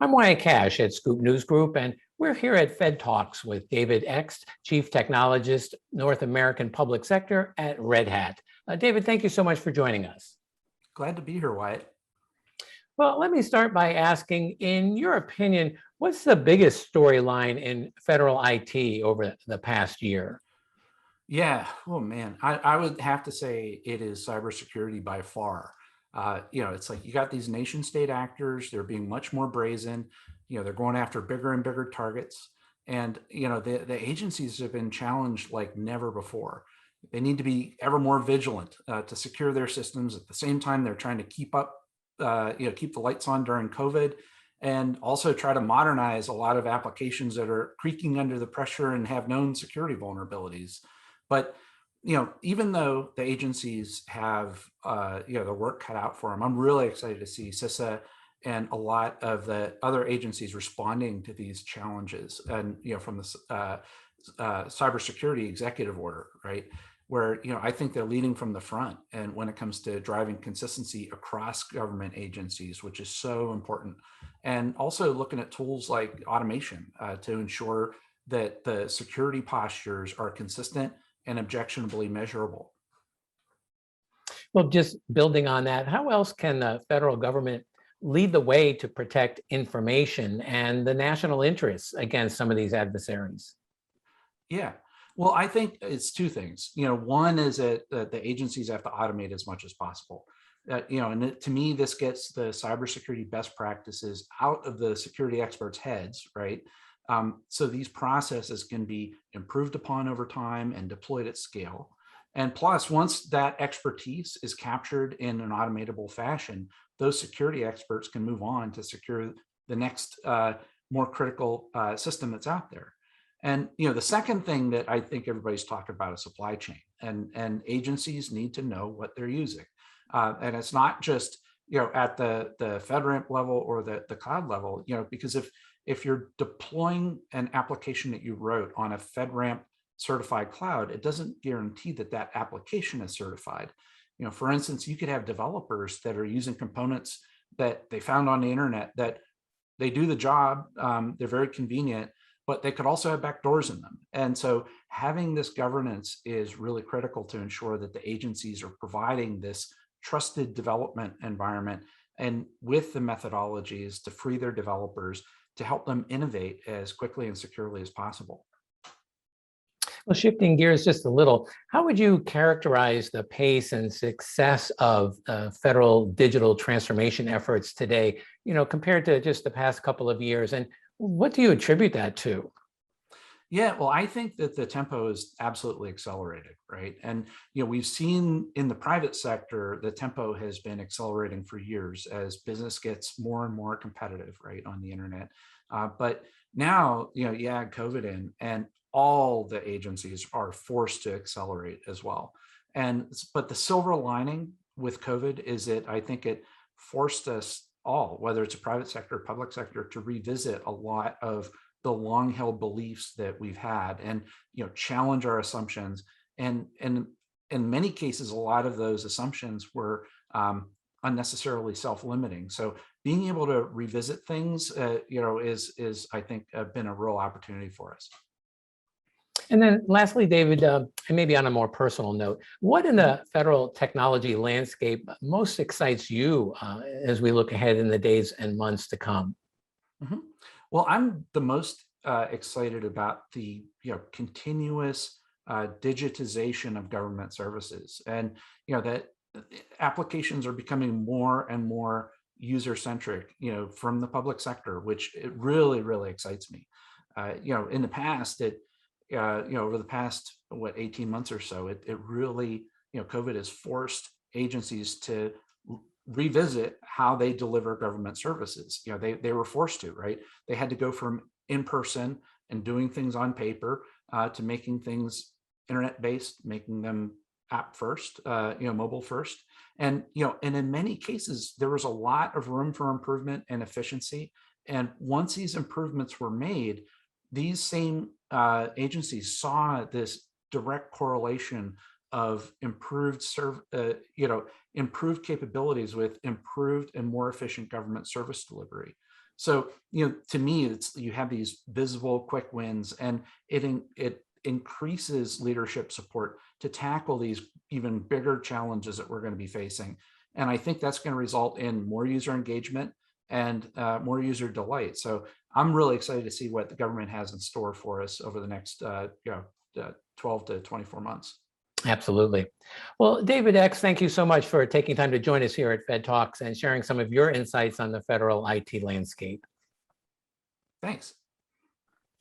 I'm Wyatt Cash at Scoop News Group, and we're here at FedTalks with David Egts, Chief Technologist, North American Public Sector at Red Hat. David, thank you so much for joining us. Glad to be here, Wyatt. Well, let me start by asking, in your opinion, what's the biggest storyline in federal IT over the past year? Yeah, oh man, I would have to say it is cybersecurity by far. It's like you got these nation state actors, they're being much more brazen, they're going after bigger and bigger targets. And, the agencies have been challenged like never before. They need to be ever more vigilant to secure their systems. At the same time, they're trying to keep up, keep the lights on during COVID, and also try to modernize a lot of applications that are creaking under the pressure and have known security vulnerabilities. But even though the agencies have their work cut out for them, I'm really excited to see CISA and a lot of the other agencies responding to these challenges. And from the cybersecurity executive order, right, where I think they're leading from the front, and when it comes to driving consistency across government agencies, which is so important, and also looking at tools like automation to ensure that the security postures are consistent and objectionably measurable. Well, just building on that, how else can the federal government lead the way to protect information and the national interests against some of these adversaries? Yeah, well, I think it's two things. One is that the agencies have to automate as much as possible. To me, this gets the cybersecurity best practices out of the security experts' heads, right? So these processes can be improved upon over time and deployed at scale. And plus, once that expertise is captured in an automatable fashion, those security experts can move on to secure the next more critical system that's out there. And the second thing that I think everybody's talking about is supply chain, and agencies need to know what they're using. And it's not just at the FedRAMP level or the cloud level, because if you're deploying an application that you wrote on a FedRAMP certified cloud, it doesn't guarantee that that application is certified. For instance, you could have developers that are using components that they found on the internet that they do the job, they're very convenient, but they could also have backdoors in them. And so having this governance is really critical to ensure that the agencies are providing this trusted development environment, and with the methodologies to free their developers to help them innovate as quickly and securely as possible. Well, shifting gears just a little, how would you characterize the pace and success of federal digital transformation efforts today, compared to just the past couple of years? And what do you attribute that to? Yeah, well, I think that the tempo is absolutely accelerated, right? And we've seen in the private sector, the tempo has been accelerating for years as business gets more and more competitive, right, on the internet. But now, you add COVID in, and all the agencies are forced to accelerate as well. But the silver lining with COVID is that I think it forced us all, whether it's a private sector or public sector, to revisit a lot of the long held beliefs that we've had, and challenge our assumptions. And in many cases, a lot of those assumptions were unnecessarily self-limiting. So being able to revisit things, is I think been a real opportunity for us. And then lastly, David, and maybe on a more personal note, what in the federal technology landscape most excites you as we look ahead in the days and months to come? Mhm. Well, I'm the most excited about the continuous digitization of government services, and that applications are becoming more and more user centric. From the public sector, which it really, really excites me. In the past, over the past 18 months or so, it really COVID has forced agencies to revisit how they deliver government services. They were forced to, right? They had to go from in person and doing things on paper to making things internet based, making them app first, mobile first. And in many cases, there was a lot of room for improvement and efficiency. And once these improvements were made, these same agencies saw this direct correlation of improved improved capabilities with improved and more efficient government service delivery. So, to me, it's you have these visible, quick wins, and it increases leadership support to tackle these even bigger challenges that we're going to be facing. And I think that's going to result in more user engagement and more user delight. So I'm really excited to see what the government has in store for us over the next 12 to 24 months. Absolutely. Well, David X, thank you so much for taking time to join us here at FedTalks and sharing some of your insights on the federal IT landscape. Thanks.